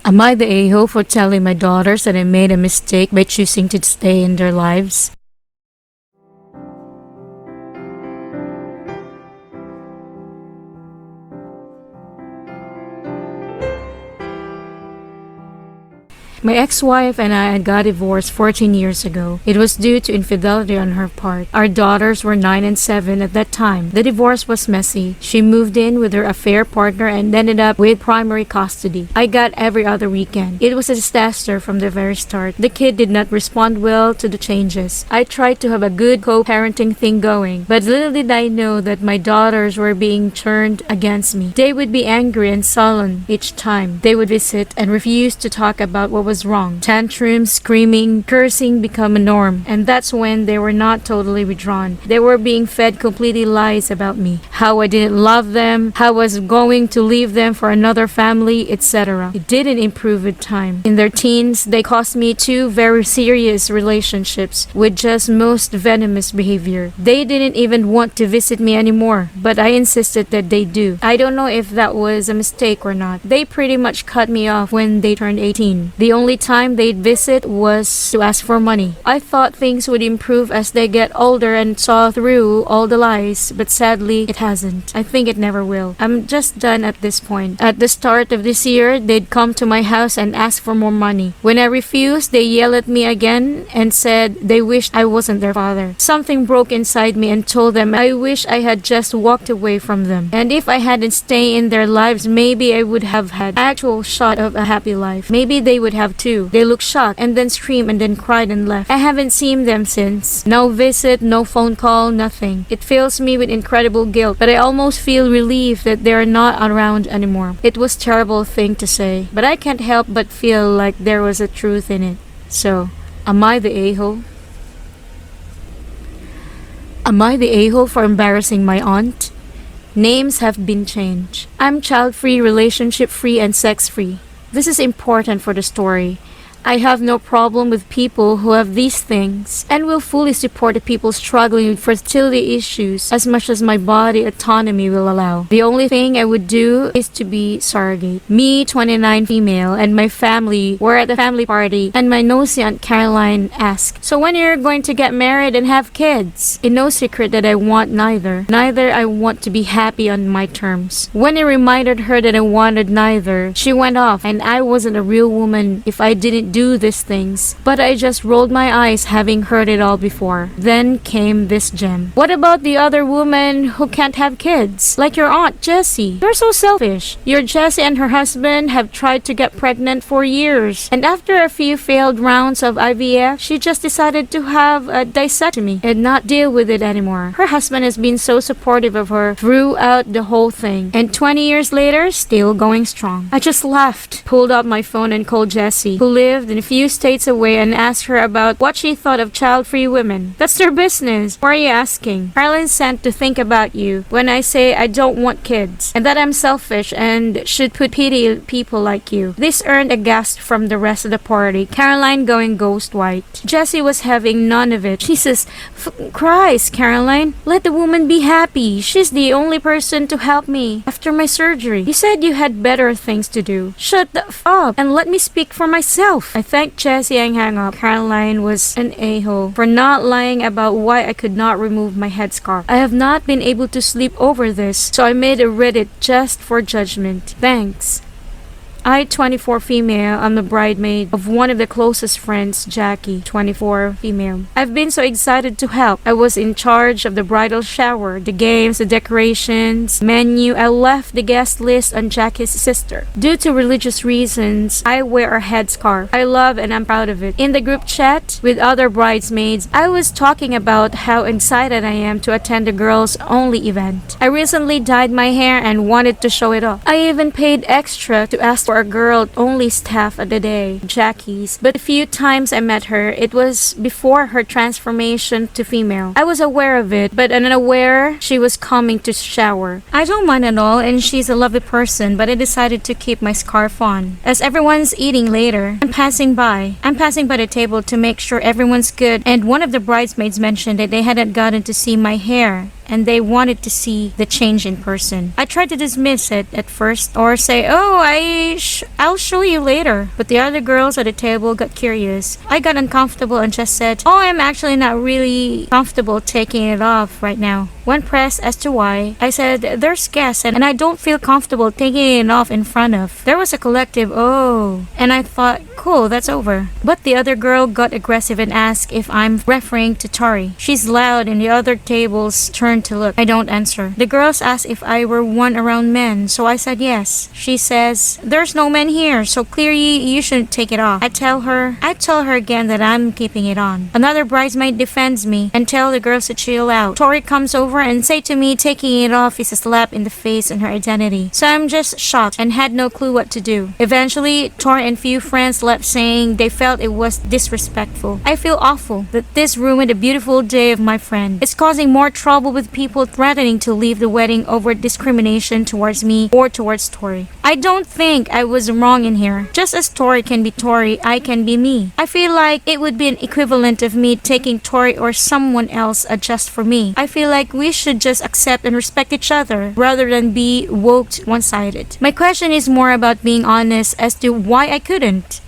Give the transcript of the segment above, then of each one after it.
Am I the a-hole for telling my daughters that I made a mistake by choosing to stay in their lives? My ex-wife and I had got divorced 14 years ago. It was due to infidelity on her part. Our daughters were 9 and 7 at that time. The divorce was messy. She moved in with her affair partner and ended up with primary custody. I got every other weekend. It was a disaster from the very start. The kid did not respond well to the changes. I tried to have a good co-parenting thing going, but little did I know that my daughters were being turned against me. They would be angry and sullen each time. They would visit and refuse to talk about what was wrong. Tantrums, screaming, cursing become a norm, and that's when they were not totally withdrawn. They were being fed completely lies about me, how I didn't love them, how I was going to leave them for another family, etc. It didn't improve with time. In their teens, they cost me 2 very serious relationships with just most venomous behavior. They didn't even want to visit me anymore, but I insisted that they do. I don't know if that was a mistake or not. They pretty much cut me off when they turned 18. The only time they'd visit was to ask for money. I thought things would improve as they get older and saw through all the lies, but sadly, it hasn't. I think it never will. I'm just done at this point. At the start of this year, they'd come to my house and ask for more money. When I refused, they yelled at me again and said they wished I wasn't their father. Something broke inside me and told them I wish I had just walked away from them. And if I hadn't stayed in their lives, maybe I would have had actual shot of a happy life. Maybe they would have too. They looked shocked and then screamed and then cried and left. I haven't seen them since. No visit, no phone call, nothing. It fills me with incredible guilt, but I almost feel relieved that they're not around anymore. It was a terrible thing to say, but I can't help but feel like there was a truth in it. So, am I the a-hole? Am I the a-hole for embarrassing my aunt? Names have been changed. I'm child-free, relationship-free, and sex-free. This is important for the story. I have no problem with people who have these things and will fully support the people struggling with fertility issues as much as my body autonomy will allow. The only thing I would do is to be surrogate. Me, 29 female, and my family were at the family party and my nosy Aunt Caroline asked, "So when are you going to get married and have kids?" It's no secret that I want neither. Neither I want to be happy on my terms. When I reminded her that I wanted neither, she went off and I wasn't a real woman if I didn't do these things, but I just rolled my eyes having heard it all before. Then came this gem. What about the other women who can't have kids? Like your aunt Jessie. You're so selfish. Your Jessie and her husband have tried to get pregnant for years, and after a few failed rounds of IVF, she just decided to have a disectomy and not deal with it anymore. Her husband has been so supportive of her throughout the whole thing, and 20 years later, still going strong. I just laughed, pulled out my phone and called Jessie, who lived in a few states away, and asked her about what she thought of child-free women. That's their business. Why are you asking? Caroline sent to think about you when I say I don't want kids and that I'm selfish and should put pity people like you. This earned a gasp from the rest of the party, Caroline going ghost white. Jessie was having none of it. Jesus Christ, Caroline. Let the woman be happy. She's the only person to help me after my surgery. You said you had better things to do. Shut the f up and let me speak for myself. I thanked Jessie and hung up. Caroline was an a-hole for not lying about why I could not remove my headscarf. I have not been able to sleep over this, so I made a Reddit just for judgment. Thanks. I, 24 female, am the bridesmaid of one of the closest friends, Jackie, 24 female. I've been so excited to help. I was in charge of the bridal shower, the games, the decorations, menu. I left the guest list on Jackie's sister. Due to religious reasons, I wear a headscarf. I love and I'm proud of it. In the group chat with other bridesmaids, I was talking about how excited I am to attend the girls' only event. I recently dyed my hair and wanted to show it off. I even paid extra to ask for a girl-only staff of the day, Jackie's, but a few times I met her, it was before her transformation to female. I was aware of it, but unaware she was coming to shower. I don't mind at all, and she's a lovely person, but I decided to keep my scarf on. As everyone's eating later, I'm passing by the table to make sure everyone's good, and one of the bridesmaids mentioned that they hadn't gotten to see my hair and they wanted to see the change in person. I tried to dismiss it at first or say, oh, I'll show you later. But the other girls at the table got curious. I got uncomfortable and just said, oh, I'm actually not really comfortable taking it off right now. When pressed as to why, I said, there's guests and I don't feel comfortable taking it off in front of. There was a collective, oh. And I thought, cool, that's over. But the other girl got aggressive and asked if I'm referring to Tori. She's loud and the other tables turned to look. I don't answer. The girls asked if I were one around men, so I said yes. She says, there's no men here, so clearly you shouldn't take it off. I tell her again that I'm keeping it on. Another bridesmaid defends me and tell the girls to chill out. Tori comes over and say to me taking it off is a slap in the face on her identity. So I'm just shocked and had no clue what to do. Eventually, Tori and few friends left saying they felt it was disrespectful. I feel awful that this ruined a beautiful day of my friend. It's causing more trouble with people threatening to leave the wedding over discrimination towards me or towards Tori. I don't think I was wrong in here. Just as Tori can be Tori, I can be me. I feel like it would be an equivalent of me taking Tori or someone else just for me. I feel like we should just accept and respect each other rather than be woked one-sided. My question is more about being honest as to why I couldn't.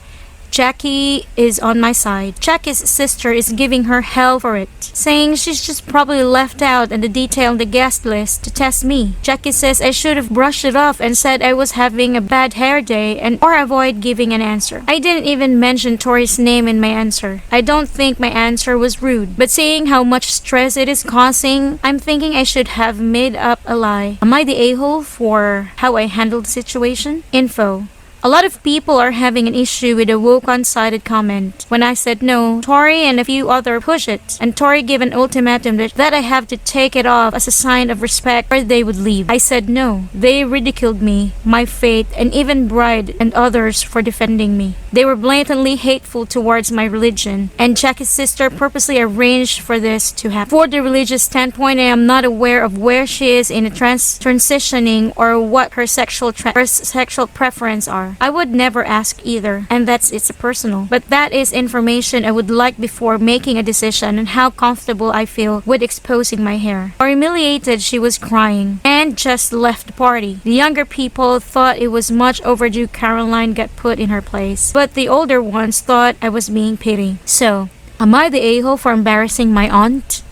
Jackie is on my side. Jackie's sister is giving her hell for it, saying she's just probably left out in the detail on the guest list to test me. Jackie says I should have brushed it off and said I was having a bad hair day or avoid giving an answer. I didn't even mention Tori's name in my answer. I don't think my answer was rude, but seeing how much stress it is causing, I'm thinking I should have made up a lie. Am I the a-hole for how I handled the situation? Info. A lot of people are having an issue with a woke one-sided comment. When I said no, Tori and a few others pushed it, and Tori gave an ultimatum that I have to take it off as a sign of respect or they would leave. I said no. They ridiculed me, my faith, and even Bride and others for defending me. They were blatantly hateful towards my religion, and Jackie's sister purposely arranged for this to happen. For the religious standpoint, I am not aware of where she is in a transitioning or what her sexual preference are. I would never ask either, and it's personal. But that is information I would like before making a decision on how comfortable I feel with exposing my hair. Or humiliated, she was crying and just left the party. The younger people thought it was much overdue Caroline got put in her place, but the older ones thought I was being pitied. So, am I the a-hole for embarrassing my aunt?